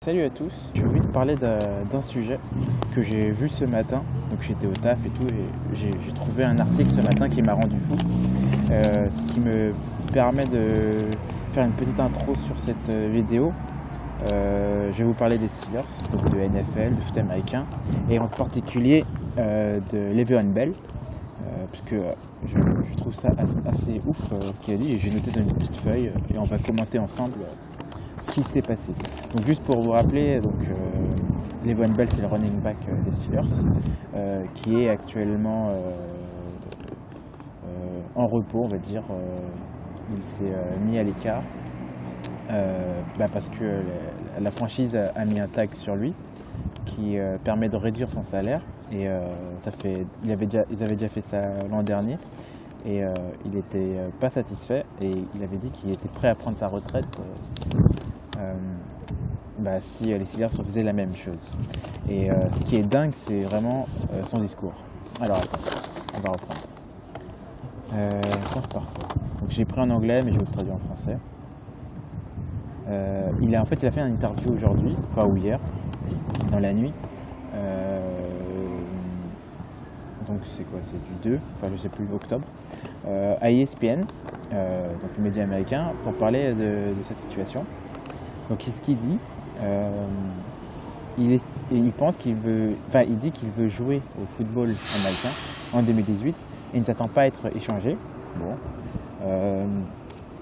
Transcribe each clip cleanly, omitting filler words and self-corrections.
Salut à tous, j'ai envie de parler d'un sujet que j'ai vu ce matin. Donc j'étais au taf et tout, et j'ai trouvé un article ce matin qui m'a rendu fou, ce qui me permet de faire une petite intro sur cette vidéo. Je vais vous parler des Steelers, donc de NFL, de foot américain, et en particulier de Le'Veon Bell, parce que je trouve ça assez ouf ce qu'il a dit, et j'ai noté dans une petite feuille, et on va commenter ensemble ce qui s'est passé. Donc juste pour vous rappeler, Le'Veon Bell, c'est le running back des Steelers, qui est actuellement en repos, on va dire. Il s'est mis à l'écart parce que la franchise a mis un tag sur lui qui permet de réduire son salaire, et ils avaient déjà fait ça l'an dernier, et il n'était pas satisfait, et il avait dit qu'il était prêt à prendre sa retraite si les Steelers faisaient la même chose. Et ce qui est dingue, c'est vraiment son discours. Alors attends, on va reprendre. Je pense par quoi. Donc j'ai pris en anglais, mais je vais le traduire en français. Il a fait une interview aujourd'hui, ou hier, dans la nuit. Donc c'est quoi, c'est du 2, je sais plus, octobre, à ESPN, donc le média américain, pour parler de sa situation. Donc ce qu'il dit, il pense qu'il veut, il dit qu'il veut jouer au football américain en 2018 et il ne s'attend pas à être échangé.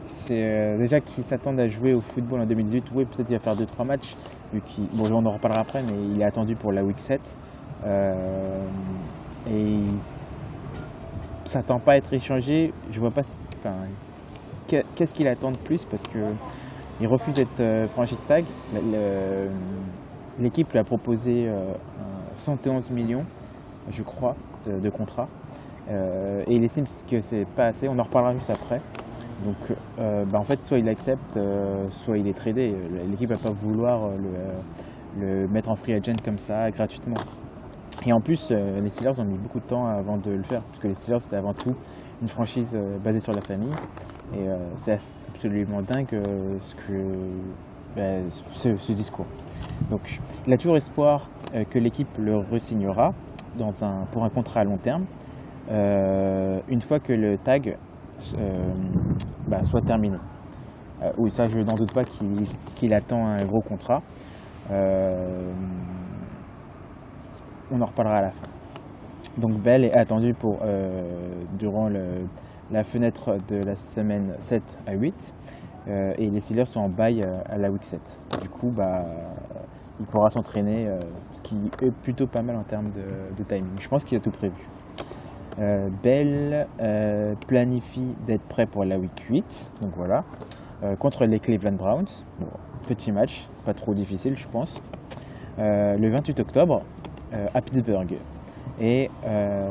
C'est déjà qu'il s'attend à jouer au football en 2018. Oui, peut-être il va faire 2-3 matchs, on en reparlera après, mais il est attendu pour la week 7. Et il ne s'attend pas à être échangé. Je vois pas, qu'est-ce qu'il attend de plus, parce que il refuse d'être franchise tag. L'équipe lui a proposé 71 millions, je crois, de contrat. Et il estime que c'est pas assez. On en reparlera juste après. Donc, soit il accepte, soit il est tradé. L'équipe va pas vouloir le mettre en free agent comme ça, gratuitement. Et en plus, les Steelers ont mis beaucoup de temps avant de le faire, parce que les Steelers, c'est avant tout une franchise basée sur la famille. Et c'est absolument dingue ce discours. Donc, il a toujours espoir que l'équipe le re-signera pour un contrat à long terme, une fois que le tag soit terminé. Oui, ça, je n'en doute pas qu'il attend un gros contrat. On en reparlera à la fin. Donc Bell est attendu durant la fenêtre de la semaine 7 à 8, et les Steelers sont en bye à la week 7. Du coup, il pourra s'entraîner, ce qui est plutôt pas mal en termes de timing. Je pense qu'il a tout prévu. Bell planifie d'être prêt pour la week 8, donc voilà, contre les Cleveland Browns. Petit match, pas trop difficile, je pense. Le 28 octobre, à Pittsburgh, et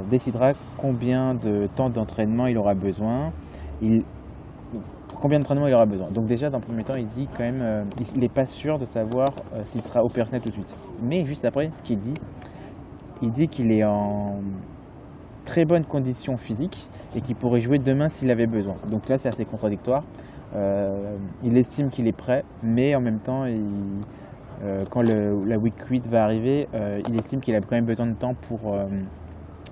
décidera combien de temps d'entraînement il aura besoin. Donc déjà, dans le premier temps, il dit quand même, il n'est pas sûr de savoir s'il sera opérationnel tout de suite. Mais juste après, ce qu'il dit, il dit qu'il est en très bonne condition physique et qu'il pourrait jouer demain s'il avait besoin. Donc là, c'est assez contradictoire. Il estime qu'il est prêt, mais en même temps, quand la week 8 va arriver, il estime qu'il a quand même besoin de temps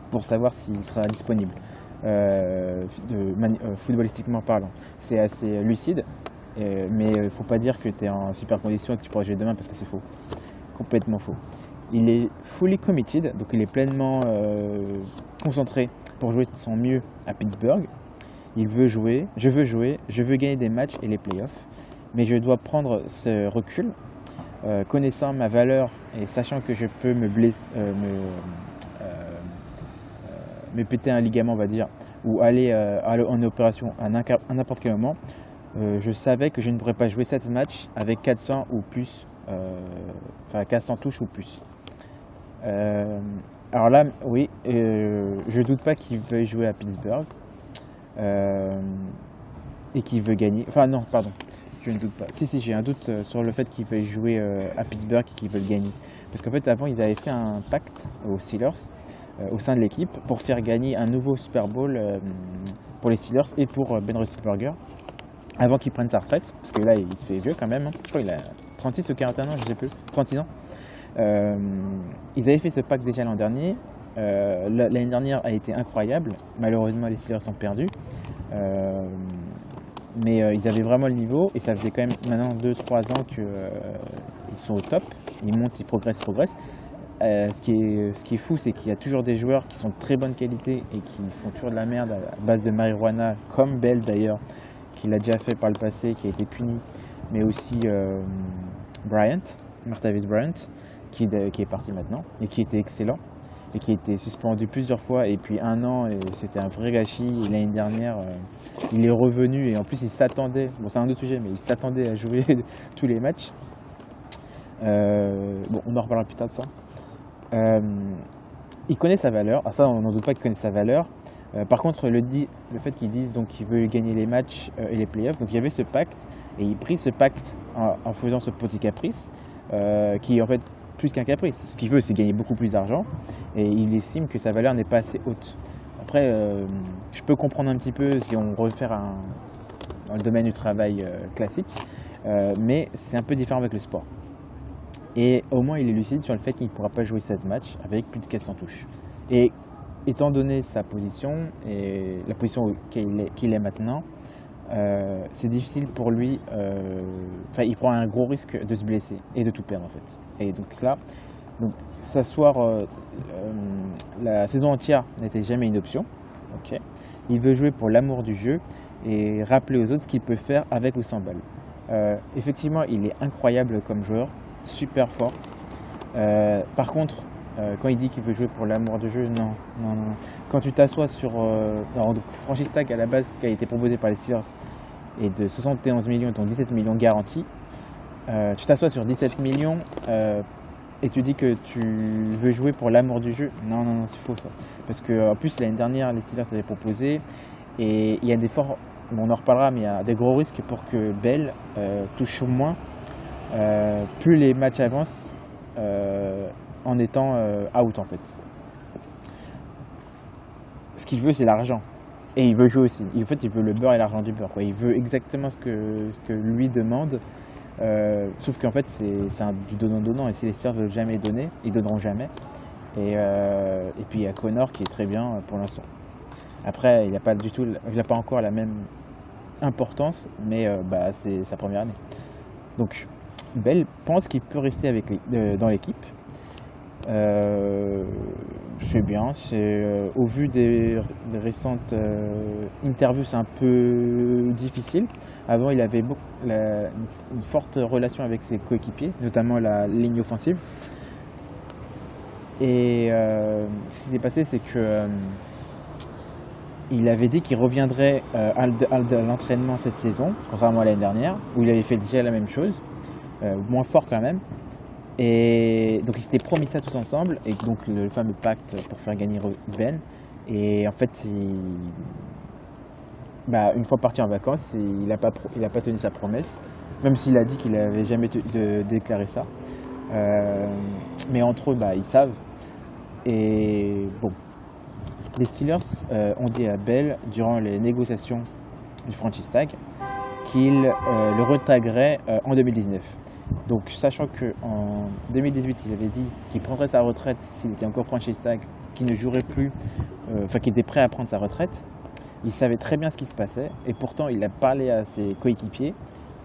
pour savoir s'il sera disponible, footballistiquement parlant. C'est assez lucide, mais il ne faut pas dire que tu es en super condition et que tu pourras jouer demain, parce que c'est faux, complètement faux. Il est fully committed, donc il est pleinement concentré pour jouer de son mieux à Pittsburgh. Je veux jouer, je veux gagner des matchs et les playoffs, mais je dois prendre ce recul. Connaissant ma valeur et sachant que je peux me blesser, me péter un ligament, on va dire, ou aller en opération à n'importe quel moment, je savais que je ne pourrais pas jouer 7 matchs avec 400 ou plus, 400 touches ou plus. Alors là, oui, je ne doute pas qu'il veuille jouer à Pittsburgh et qu'il veut gagner. Non, pardon. Je ne doute pas. Si, j'ai un doute sur le fait qu'ils veuillent jouer à Pittsburgh et qu'ils veulent gagner. Parce qu'en fait, avant, ils avaient fait un pacte aux Steelers, au sein de l'équipe, pour faire gagner un nouveau Super Bowl pour les Steelers et pour Ben Roethlisberger, avant qu'il prenne sa retraite. Parce que là, il se fait vieux quand même. Je crois qu'il a 36 ou 41 ans, je ne sais plus, 36 ans. Ils avaient fait ce pacte déjà l'an dernier. L'année dernière a été incroyable. Malheureusement, les Steelers sont perdus. Mais ils avaient vraiment le niveau et ça faisait quand même maintenant 2-3 ans qu'ils sont au top. Ils montent, ils progressent. Ce qui est fou, c'est qu'il y a toujours des joueurs qui sont de très bonne qualité et qui font toujours de la merde à base de marijuana, comme Bell d'ailleurs, qui l'a déjà fait par le passé, qui a été puni, mais aussi Martavis Bryant, qui est parti maintenant et qui était excellent et qui a été suspendu plusieurs fois et puis 1 an et c'était un vrai gâchis. Et l'année dernière, il est revenu et en plus il s'attendait, bon c'est un autre sujet, mais il s'attendait à jouer tous les matchs. Bon, on en reparlera plus tard de ça. Il connaît sa valeur, ça on n'en doute pas qu'il connaît sa valeur. Par contre, le fait qu'ils disent donc qu'il veut gagner les matchs et les playoffs, donc il y avait ce pacte et il prit ce pacte en faisant ce petit caprice qui est en fait plus qu'un caprice. Ce qu'il veut, c'est gagner beaucoup plus d'argent et il estime que sa valeur n'est pas assez haute. Après, je peux comprendre un petit peu si on refait dans le domaine du travail classique, mais c'est un peu différent avec le sport. Et au moins, il est lucide sur le fait qu'il ne pourra pas jouer 16 matchs avec plus de 400 touches. Et étant donné sa position et la position qu'il est maintenant, c'est difficile pour lui. Il prend un gros risque de se blesser et de tout perdre en fait. Et donc s'asseoir la saison entière n'était jamais une option. Okay. Il veut jouer pour l'amour du jeu et rappeler aux autres ce qu'il peut faire avec ou sans balle. Effectivement, il est incroyable comme joueur, super fort. Par contre, quand il dit qu'il veut jouer pour l'amour du jeu, non. Quand tu t'assois sur donc franchise tag à la base qui a été proposé par les Steelers et de 71 millions dont 17 millions garantis, tu t'assois sur 17 millions et tu dis que tu veux jouer pour l'amour du jeu. Non, c'est faux ça. Parce qu'en plus l'année dernière les Steelers avaient proposé et il y a des forts, bon, on en reparlera, mais il y a des gros risques pour que Bell touche au moins plus les matchs avancent en étant out en fait. Ce qu'il veut, c'est l'argent. Et il veut jouer aussi. En fait, il veut le beurre et l'argent du beurre, quoi. Il veut exactement ce que lui demande. Sauf qu'en fait, c'est du donnant-donnant. Et si les Steelers ne veulent jamais donner, ils donneront jamais. Et puis, il y a Connor qui est très bien pour l'instant. Après, il n'a pas encore la même importance, mais c'est sa première année. Donc, Bell pense qu'il peut rester dans l'équipe. C'est bien, au vu des récentes interviews, c'est un peu difficile. Avant, il avait une forte relation avec ses coéquipiers, notamment la ligne offensive. Et ce qui s'est passé, c'est que il avait dit qu'il reviendrait à l'entraînement cette saison, contrairement à l'année dernière, où il avait fait déjà la même chose, moins fort quand même. Et donc ils s'étaient promis ça tous ensemble, et donc le fameux pacte pour faire gagner Ben. Et en fait, une fois parti en vacances, il n'a pas tenu sa promesse, même s'il a dit qu'il n'avait jamais déclaré ça. Mais entre eux, ils savent. Et bon, les Steelers ont dit à Bell durant les négociations du franchise tag qu'ils le retagueraient en 2019. Donc, sachant qu'en 2018, il avait dit qu'il prendrait sa retraite s'il était encore franchise tag, qu'il ne jouerait plus, qu'il était prêt à prendre sa retraite, il savait très bien ce qui se passait et pourtant il a parlé à ses coéquipiers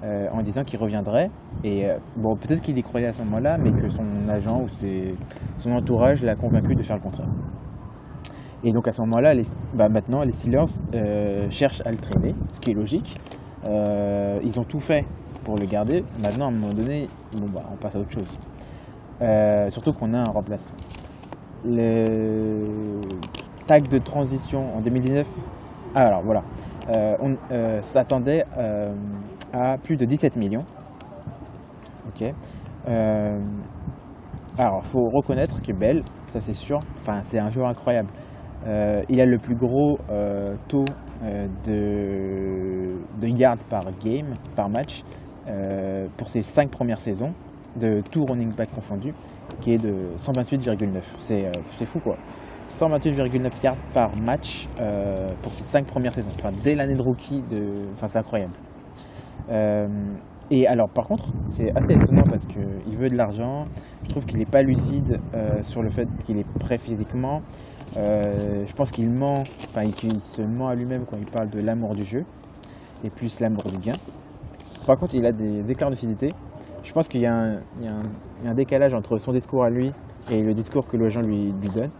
en disant qu'il reviendrait. Et peut-être qu'il y croyait à ce moment-là, mais que son agent ou son entourage l'a convaincu de faire le contraire. Et donc à ce moment-là, maintenant les Steelers cherchent à le traîner, ce qui est logique. Ils ont tout fait pour le garder. Maintenant, à un moment donné, on passe à autre chose. Surtout qu'on a un remplaçant. Le tag de transition en 2019, alors voilà, on s'attendait à plus de 17 millions. Ok. Alors, il faut reconnaître que Bell, ça c'est sûr, c'est un joueur incroyable. Il a le plus gros taux de yards par match pour ses 5 premières saisons, de tout running back confondu, qui est de 128,9. C'est fou quoi. 128,9 yards par match pour ses 5 premières saisons. Dès l'année de rookie, c'est incroyable. Et alors, par contre, c'est assez étonnant parce qu'il veut de l'argent. Je trouve qu'il n'est pas lucide sur le fait qu'il est prêt physiquement. Je pense qu'il ment, enfin, qu'il se ment à lui-même quand il parle de l'amour du jeu et plus l'amour du gain. Par contre, il a des écarts de lucidité. Je pense qu'il y a un décalage entre son discours à lui et le discours que les gens lui donnent.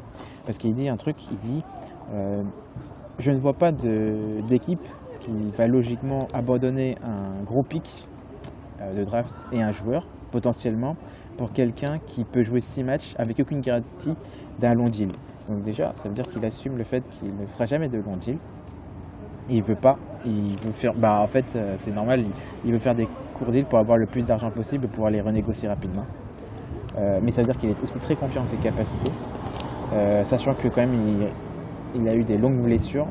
Parce qu'il dit un truc, il dit je ne vois pas d'équipe qui va logiquement abandonner un gros pic de draft et un joueur, potentiellement, pour quelqu'un qui peut jouer 6 matchs avec aucune garantie d'un long deal. Donc déjà, ça veut dire qu'il assume le fait qu'il ne fera jamais de long deal. Il veut pas, il veut faire, en fait c'est normal, il veut faire des courts deals pour avoir le plus d'argent possible et pouvoir les renégocier rapidement. Mais ça veut dire qu'il est aussi très confiant en ses capacités, sachant que quand même il a eu des longues blessures.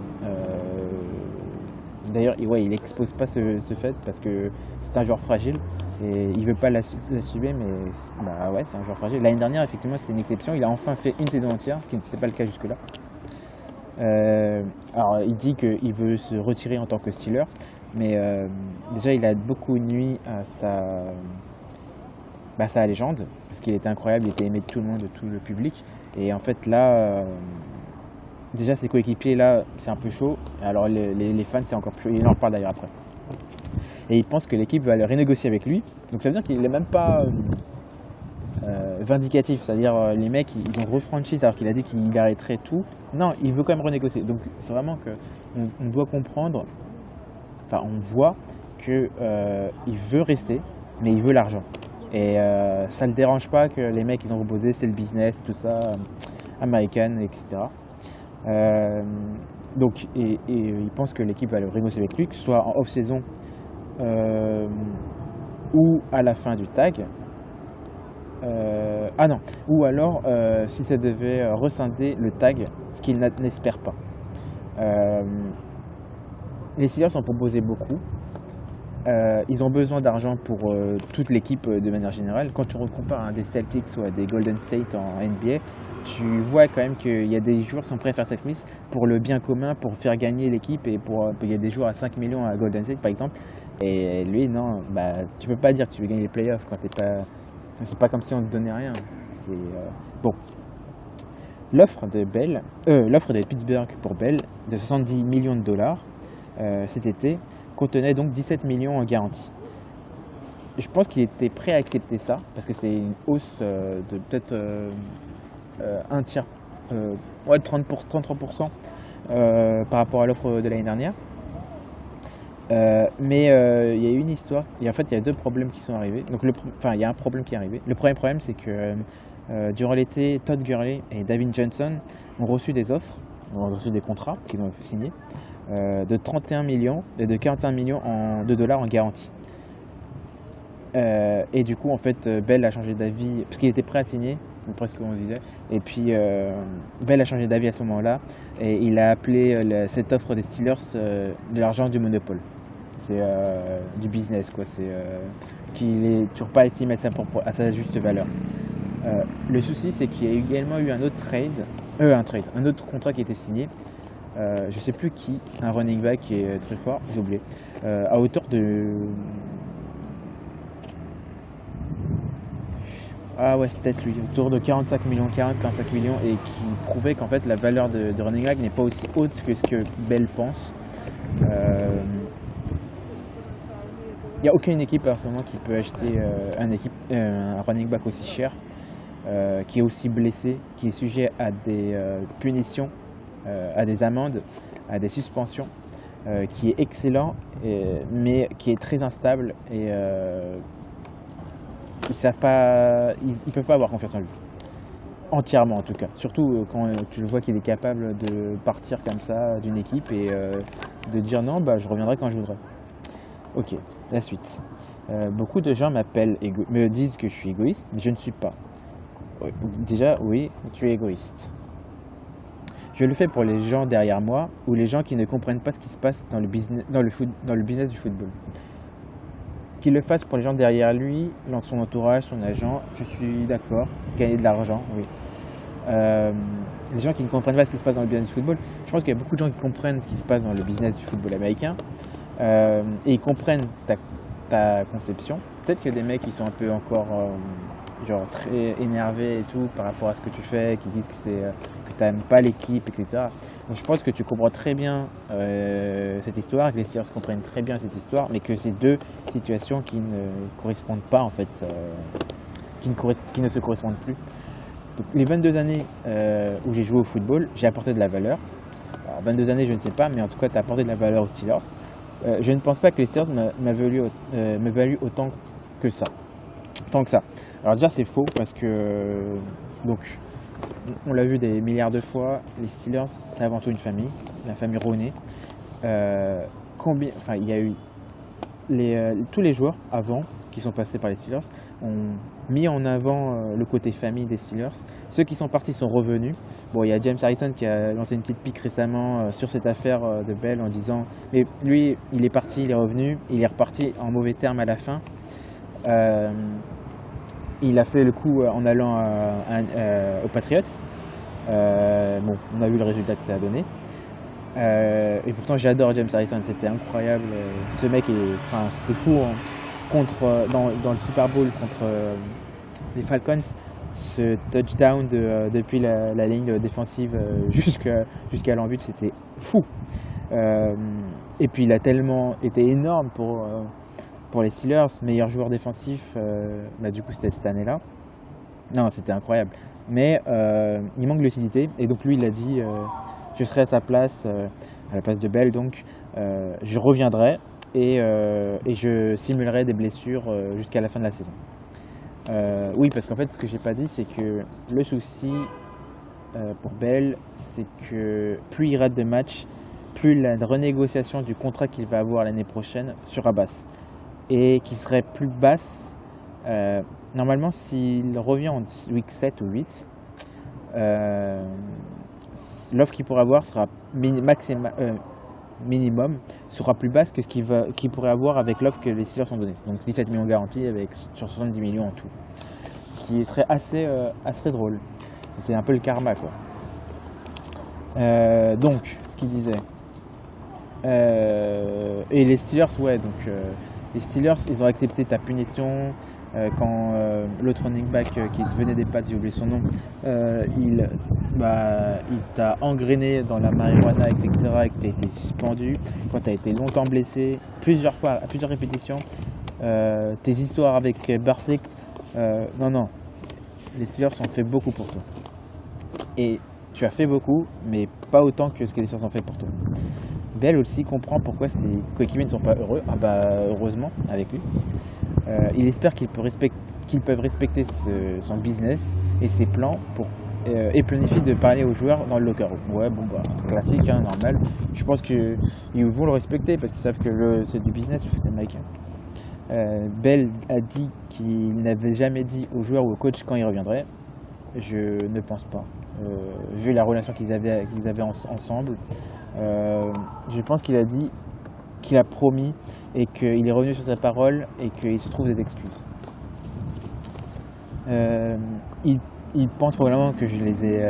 D'ailleurs, il n'expose pas ce fait parce que c'est un joueur fragile et il ne veut pas l'assumer, mais c'est un joueur fragile. L'année dernière, effectivement, c'était une exception. Il a enfin fait une saison entière, ce qui n'était pas le cas jusque-là. Alors, il dit qu'il veut se retirer en tant que Steeler, mais déjà, il a beaucoup nuit à sa légende, parce qu'il était incroyable, il était aimé de tout le monde, de tout le public. Et en fait, là, déjà, ses coéquipiers, là, c'est un peu chaud. Alors, les fans, c'est encore plus chaud. Il en reparle d'ailleurs après. Et il pense que l'équipe va le renégocier avec lui. Donc, ça veut dire qu'il n'est même pas vindicatif. C'est-à-dire, les mecs, ils ont refranchise alors qu'il a dit qu'il arrêterait tout. Non, il veut quand même renégocier. Donc, c'est vraiment qu'on doit comprendre, enfin, on voit qu'il veut rester, mais il veut l'argent. Et ça ne le dérange pas que les mecs, ils ont reposé, c'est le business, tout ça, American, etc. Donc, et il pense que l'équipe va le renégocier avec lui, que ce soit en off-saison ou à la fin du tag. Ou alors si ça devait rescinder le tag, ce qu'il n'espère pas. Les Steelers ont proposé beaucoup. Ils ont besoin d'argent pour toute l'équipe de manière générale. Quand tu compares à des Celtics ou à des Golden State en NBA, tu vois quand même qu'il y a des joueurs qui sont prêts à faire cette mise pour le bien commun, pour faire gagner l'équipe et il y a des joueurs à 5 millions à Golden State par exemple. Et lui, non, tu peux pas dire que tu veux gagner les playoffs quand t'es pas. C'est pas comme si on te donnait rien. Bon. L'offre de Pittsburgh pour Bell de 70 millions de dollars cet été contenait donc 17 millions en garantie. Je pense qu'il était prêt à accepter ça parce que c'était une hausse de peut-être un tiers, 33% par rapport à l'offre de l'année dernière. Mais il y a eu une histoire, et en fait il y a deux problèmes qui sont arrivés. Donc il y a un problème qui est arrivé. Le premier problème, c'est que durant l'été, Todd Gurley et David Johnson ont reçu des offres, ont reçu des contrats qu'ils ont signés de 31 millions et de 45 millions de dollars en garantie. Et du coup, en fait, Bell a changé d'avis parce qu'il était prêt à signer, presque comme on disait. Et puis Bell a changé d'avis à ce moment-là et il a appelé cette offre des Steelers de l'argent du monopole. C'est du business, quoi. C'est qu'il n'est toujours pas estimé à sa juste valeur. Le souci, c'est qu'il y a également eu un autre un autre contrat qui a été signé. Je sais plus qui, un running back qui est très fort, j'ai oublié, à hauteur de. Ah ouais, c'est peut-être lui, autour de 45 millions, et qui prouvait qu'en fait la valeur de running back n'est pas aussi haute que ce que Bell pense. Il n'y a aucune équipe en ce moment qui peut acheter un running back aussi cher, qui est aussi blessé, qui est sujet à des punitions, à des amendes, à des suspensions, qui est excellent, mais qui est très instable et ils ne peuvent pas avoir confiance en lui. Entièrement en tout cas. Surtout quand tu le vois qu'il est capable de partir comme ça d'une équipe et de dire non, je reviendrai quand je voudrais. Ok, la suite. Beaucoup de gens me disent que je suis égoïste, mais je ne suis pas. Déjà, oui, tu es égoïste. Je le fais pour les gens derrière moi ou les gens qui ne comprennent pas ce qui se passe dans le business du football. Qu'il le fasse pour les gens derrière lui, dans son entourage, son agent, je suis d'accord. Gagner de l'argent, oui. Les gens qui ne comprennent pas ce qui se passe dans le business du football, je pense qu'il y a beaucoup de gens qui comprennent ce qui se passe dans le business du football américain et ils comprennent ta conception. Peut-être qu'il y a des mecs qui sont un peu encore genre très énervés et tout par rapport à ce que tu fais, qui disent que tu n'aimes pas l'équipe, etc. Donc je pense que tu comprends très bien cette histoire, que les Steelers comprennent très bien cette histoire, mais que c'est deux situations qui ne correspondent pas en fait, qui ne se correspondent plus. Donc, les 22 années où j'ai joué au football, j'ai apporté de la valeur. Alors, 22 années, je ne sais pas, mais en tout cas, tu as apporté de la valeur aux Steelers. Je ne pense pas que les Steelers me valuent autant que ça. Tant que ça. Alors déjà, c'est faux parce que, donc, on l'a vu des milliards de fois, les Steelers, c'est avant tout une famille, la famille Rooney. Il y a eu tous les joueurs avant qui sont passés par les Steelers ont mis en avant le côté famille des Steelers. Ceux qui sont partis sont revenus. Bon, il y a James Harrison qui a lancé une petite pique récemment sur cette affaire de Bell en disant mais lui, il est parti, il est revenu, il est reparti en mauvais termes à la fin. Il a fait le coup en allant aux Patriots. Bon, on a vu le résultat que ça a donné. Et pourtant, j'adore James Harrison, c'était incroyable. Ce mec, c'était fou. Hein. Dans le Super Bowl contre les Falcons, ce touchdown depuis la ligne défensive jusqu'à l'en-but, c'était fou. Et puis il a tellement été énorme pour les Steelers, meilleur joueur défensif, du coup c'était cette année-là. Non, c'était incroyable. Mais il manque de lucidité, et donc lui il a dit je serai à sa place, à la place de Bell, donc je reviendrai. Et je simulerai des blessures jusqu'à la fin de la saison. Oui, parce qu'en fait, ce que j'ai pas dit, c'est que le souci pour Bell, c'est que plus il rate de matchs, plus la renégociation du contrat qu'il va avoir l'année prochaine sera basse. Et qui serait plus basse, normalement, s'il revient en week 7 ou 8, l'offre qu'il pourra avoir sera minimum sera plus basse que ce qu'il pourrait avoir avec l'offre que les Steelers ont donnée. Donc 17 millions garantis sur 70 millions en tout. Ce qui serait assez drôle. C'est un peu le karma quoi. Donc, ce qu'il disait. Et les Steelers, les Steelers, ils ont accepté ta punition quand l'autre running back qui venait des Pats, j'ai oublié son nom, il t'a engrainé dans la marijuana, etc., et que tu as été suspendu, quand tu as été longtemps blessé, plusieurs fois, à plusieurs répétitions, tes histoires avec Barclay, non, les Steelers ont fait beaucoup pour toi. Et tu as fait beaucoup, mais pas autant que ce que les Steelers ont fait pour toi. Bell aussi comprend pourquoi ses coéquipiers ne sont pas heureux, heureusement, avec lui. Il espère qu'ils peuvent respecter son business et ses plans et planifie de parler aux joueurs dans le locker room. Ouais, classique, hein, normal. Je pense qu'ils vont le respecter parce qu'ils savent que c'est du business, les mecs. Bell a dit qu'il n'avait jamais dit aux joueurs ou au coach quand il reviendrait. Je ne pense pas. Vu la relation qu'ils avaient ensemble, je pense qu'il a dit, qu'il a promis et qu'il est revenu sur sa parole et qu'il se trouve des excuses. Il pense probablement que je les ai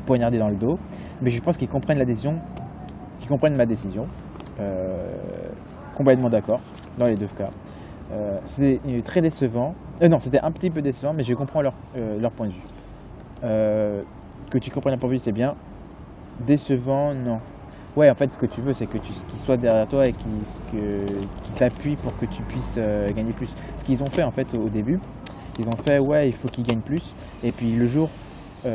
poignardés dans le dos, mais je pense qu'ils comprennent ma décision. Complètement d'accord dans les deux cas. C'est très décevant. Non, c'était un petit peu décevant, mais je comprends leur point de vue. Que tu comprennes leur point de vue, c'est bien. Décevant, non. Ouais, en fait, ce que tu veux, c'est qu'ils soient derrière toi et qu'ils t'appuient pour que tu puisses gagner plus. Ce qu'ils ont fait, en fait, au début, ils ont fait, ouais, il faut qu'ils gagnent plus. Et puis, le jour,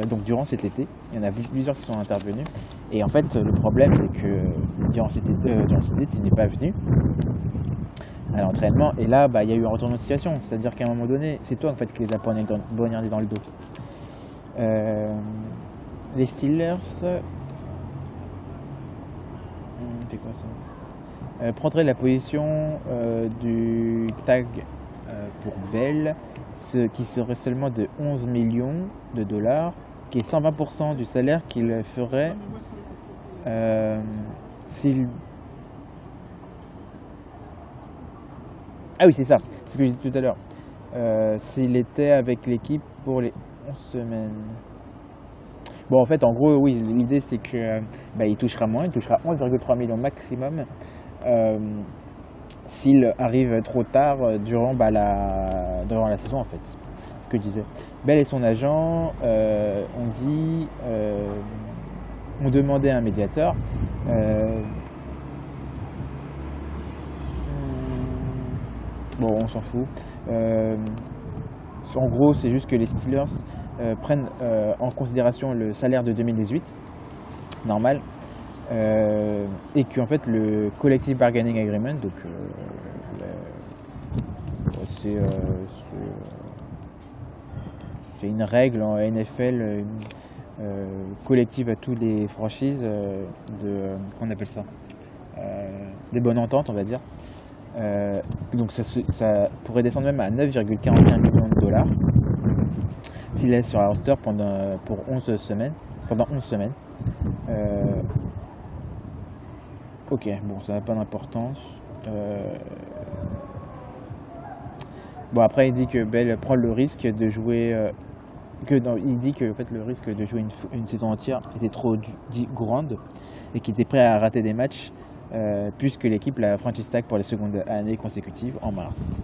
donc durant cet été, il y en a plusieurs qui sont intervenus. Et en fait, le problème, c'est que durant cet été, tu n'es pas venu à l'entraînement. Et là, il y a eu un retournement de situation. C'est-à-dire qu'à un moment donné, c'est toi, en fait, qui les as poignardés dans le dos. Les Steelers... c'est quoi ça prendrait la position du tag pour Bell, ce qui serait seulement de 11 millions de dollars, qui est 120% du salaire qu'il ferait s'il... Ah oui, c'est ça, c'est ce que j'ai dit tout à l'heure. S'il était avec l'équipe pour les 11 semaines. Bon, en fait, en gros, oui, l'idée c'est que il touchera moins, il touchera 11,3 millions maximum s'il arrive trop tard durant la saison en fait. Ce que je disais. Bell et son agent ont demandé un médiateur. Bon, on s'en fout. En gros, c'est juste que les Steelers prennent en considération le salaire de 2018, normal, et qu'en fait le Collective Bargaining Agreement, donc c'est une règle en NFL collective à toutes les franchises qu'on appelle ça, des bonnes ententes, on va dire. Donc ça pourrait descendre même à 9,41 millions de dollars s'il est sur un roster pendant 11 semaines. Ok, bon, ça n'a pas d'importance. Bon, après il dit que Bell prend le risque de jouer il dit que en fait, le risque de jouer une saison entière était trop grande et qu'il était prêt à rater des matchs puisque l'équipe l'a franchise tag pour les secondes années consécutives en mars.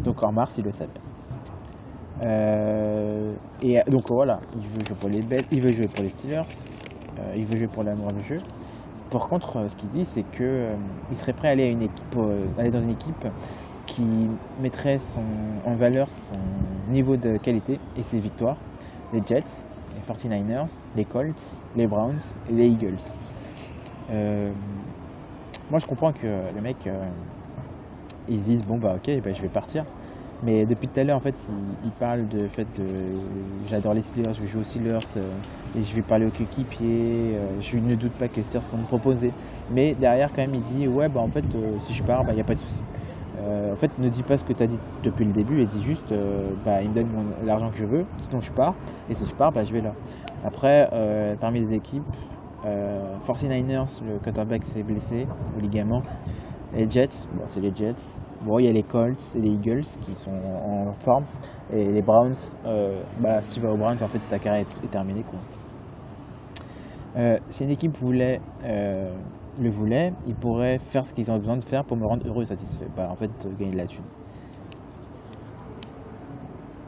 Donc en mars, il le savait. Et donc voilà, il veut jouer pour les Bells, il veut jouer pour les Steelers, il veut jouer pour l'amour du jeu. Par contre, ce qu'il dit, c'est qu'il serait prêt à aller dans une équipe qui mettrait en valeur son niveau de qualité et ses victoires. Les Jets, les 49ers, les Colts, les Browns et les Eagles. Moi je comprends que les mecs ils se disent bon bah ok je vais partir, mais depuis tout à l'heure en fait ils parlent de fait j'adore les Steelers, je joue aux Steelers et je vais parler aux coéquipiers, je ne doute pas que les Steelers vont me proposer, mais derrière quand même il dit ouais bah en fait si je pars il n'y a pas de souci. En fait ne dis pas ce que tu as dit depuis le début et dis juste il me donne l'argent que je veux, sinon je pars, et si je pars je vais là. Après parmi les équipes 49ers, le quarterback s'est blessé au ligament. Les Jets, bon, c'est les Jets. Bon, il y a les Colts et les Eagles qui sont en forme. Et les Browns, si tu vas aux Browns, en fait, ta carrière est terminée, quoi. Si une équipe le voulait, ils pourraient faire ce qu'ils ont besoin de faire pour me rendre heureux et satisfait. En fait, gagner de la thune.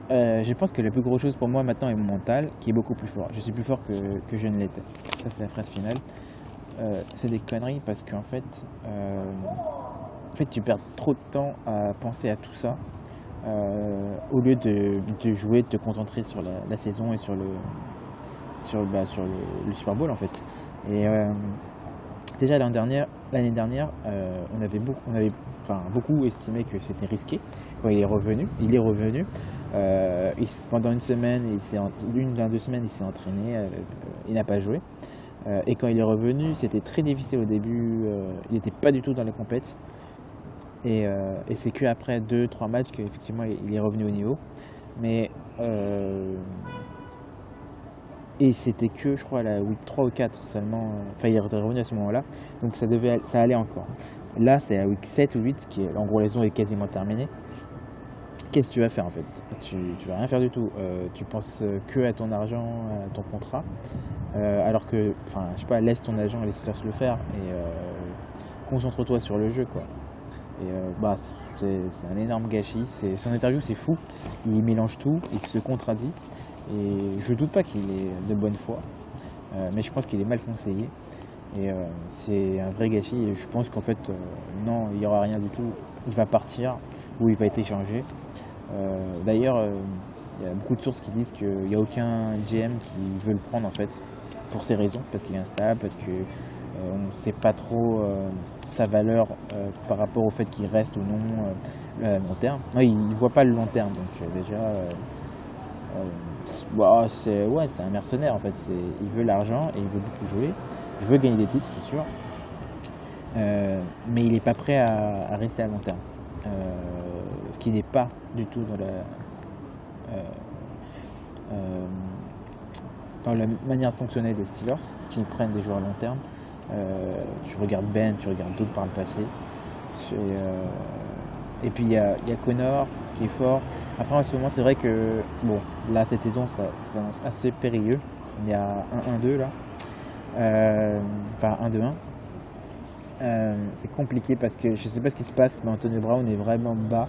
Je pense que la plus grosse chose pour moi maintenant est mon mental, qui est beaucoup plus fort. Je suis plus fort que je ne l'étais. Ça, c'est la phrase finale. C'est des conneries parce qu'en fait, tu perds trop de temps à penser à tout ça au lieu de jouer, de te concentrer sur la saison et sur le Super Bowl en fait. Et déjà l'année dernière, on avait beaucoup estimé que c'était risqué quand il est revenu. Pendant une semaine, 2 semaines, il s'est entraîné, il n'a pas joué. Et quand il est revenu, c'était très difficile au début, il n'était pas du tout dans les compètes. Et c'est qu'après 2-3 matchs qu'effectivement il est revenu au niveau. Mais et c'était que je crois à la week 3 ou 4 seulement, il est revenu à ce moment-là, donc ça allait encore. Là c'est la week 7 ou 8, qui est en gros la saison est quasiment terminée. Qu'est-ce que tu vas faire en fait? Tu vas rien faire du tout, tu penses que à ton argent, à ton contrat, alors que, je sais pas, laisse ton agent et les Steelers le faire et concentre-toi sur le jeu, quoi. Et c'est un énorme gâchis. Son interview c'est fou, il mélange tout, il se contradit et je doute pas qu'il est de bonne foi, mais je pense qu'il est mal conseillé et c'est un vrai gâchis et je pense qu'en fait non, il n'y aura rien du tout, il va partir ou il va être échangé. D'ailleurs il y a beaucoup de sources qui disent qu'il n'y a aucun GM qui veut le prendre en fait pour ces raisons, parce qu'il est instable, parce que on ne sait pas trop sa valeur par rapport au fait qu'il reste ou non à long terme. Non, il ne voit pas le long terme, donc déjà c'est un mercenaire en fait. Il veut l'argent et il veut beaucoup jouer, il veut gagner des titres, c'est sûr, mais il n'est pas prêt à rester à long terme, ce qui n'est pas du tout dans la manière de fonctionner des Steelers, qui prennent des joueurs à long terme. Tu regardes Ben, tu regardes d'autres par le passé. Et puis il y a Connor qui est fort. Après en ce moment c'est vrai que là cette saison ça s'annonce assez périlleux. Il y a 1-1-2 là. 1-2-1. c'est compliqué parce que je sais pas ce qui se passe, mais Antonio Brown est vraiment bas.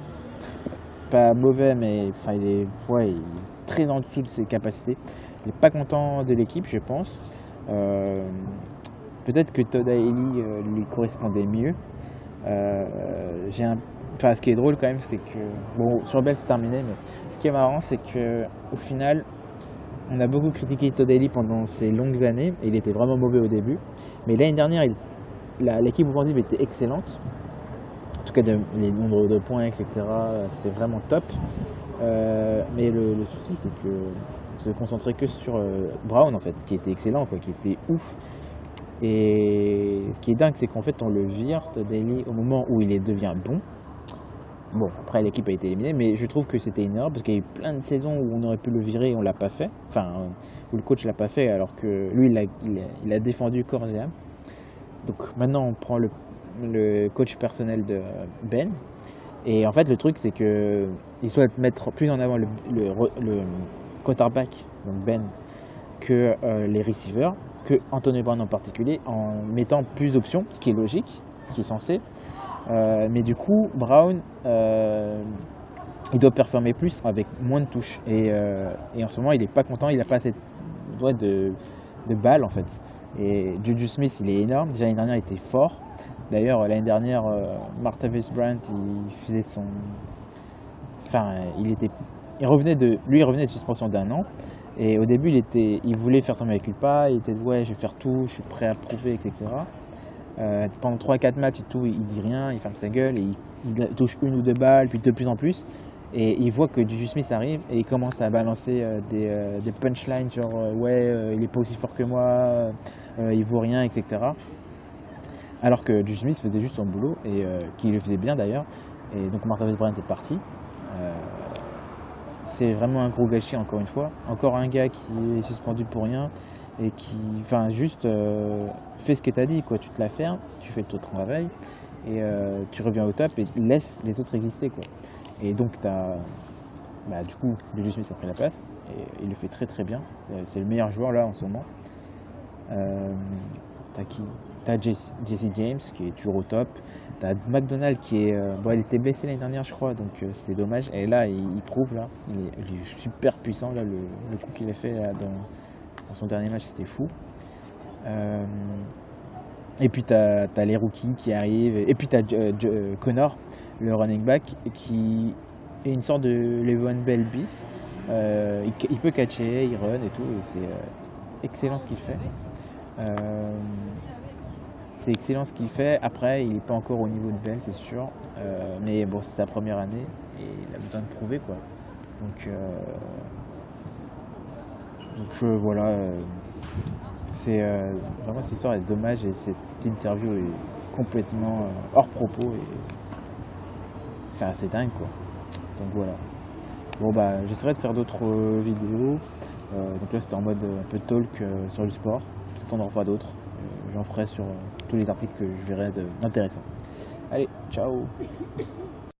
Pas mauvais, mais enfin, il est très en dessous de ses capacités. Il n'est pas content de l'équipe, je pense. Peut-être que Todd Haley lui correspondait mieux. Ce qui est drôle quand même, c'est que bon, sur Bell c'est terminé, mais ce qui est marrant, c'est que au final, on a beaucoup critiqué Todd Haley pendant ces longues années, et il était vraiment mauvais au début. Mais l'année dernière, l'équipe offensive était excellente. En tout cas, les nombres de points, etc., c'était vraiment top. Mais le souci, c'est que se concentrer que sur Brown, en fait, qui était excellent, quoi, qui était ouf. Et ce qui est dingue, c'est qu'en fait, on le vire, Todd Haley, au moment où il devient bon. Bon, après, l'équipe a été éliminée, mais je trouve que c'était une erreur, parce qu'il y a eu plein de saisons où on aurait pu le virer et on l'a pas fait. Enfin, où le coach l'a pas fait, alors que lui, il a défendu corps et âme. Donc maintenant, on prend le coach personnel de Ben. Et en fait, le truc, c'est qu'il souhaite mettre plus en avant le quarterback, donc Ben, que les receivers, que Antonio Brown en particulier, en mettant plus d'options, ce qui est logique, ce qui est censé. Mais du coup, Brown, il doit performer plus avec moins de touches. Et en ce moment, il n'est pas content, il n'a pas assez de balles en fait. Et Juju Smith, il est énorme. Déjà l'année dernière, il était fort. D'ailleurs, l'année dernière, Martavis Bryant, il faisait son. Enfin, il revenait de suspension d'1 an. Et au début, il voulait faire son avec pas. Il était ouais, je vais faire tout, je suis prêt à prouver, etc. Pendant 3-4 matchs et tout, il dit rien, il ferme sa gueule, et il touche 1 ou 2 balles, puis de plus en plus. Et il voit que Juju Smith arrive et il commence à balancer des punchlines genre il est pas aussi fort que moi, il vaut rien, etc. Alors que Juju Smith faisait juste son boulot et qu'il le faisait bien d'ailleurs. Et donc Martavis Bryant est parti. C'est vraiment un gros gâchis encore une fois. Encore un gars qui est suspendu pour rien et qui, enfin, juste fais ce que tu as dit, quoi. Tu te la fermes, tu fais ton travail et tu reviens au top et laisse les autres exister, quoi. Et donc du coup, Juju Smith a pris la place et il le fait très très bien. C'est le meilleur joueur là en ce moment. T'as Jesse James qui est toujours au top. T'as McDonald qui est. Il était blessé l'année dernière, je crois, donc c'était dommage. Et là, il prouve, là. Il est super puissant, là, le coup qu'il a fait là, dans son dernier match, c'était fou. Et puis t'as les rookies qui arrivent. Et puis t'as Connor, le running back, qui est une sorte de Le'Veon Bell bis. Il peut catcher, il run et tout. Et c'est excellent ce qu'il fait. C'est excellent ce qu'il fait. Après, il n'est pas encore au niveau de Bell, c'est sûr. Mais bon, c'est sa première année et il a besoin de prouver, quoi. Donc voilà. C'est vraiment, cette histoire est dommage et cette interview est complètement hors propos. Et c'est assez dingue, quoi. Donc voilà. Bon, j'essaierai de faire d'autres vidéos. Donc là, c'était en mode un peu talk sur le sport. Peut-être on en fera d'autres. J'en ferai sur tous les articles que je verrai d'intéressant. Allez, ciao!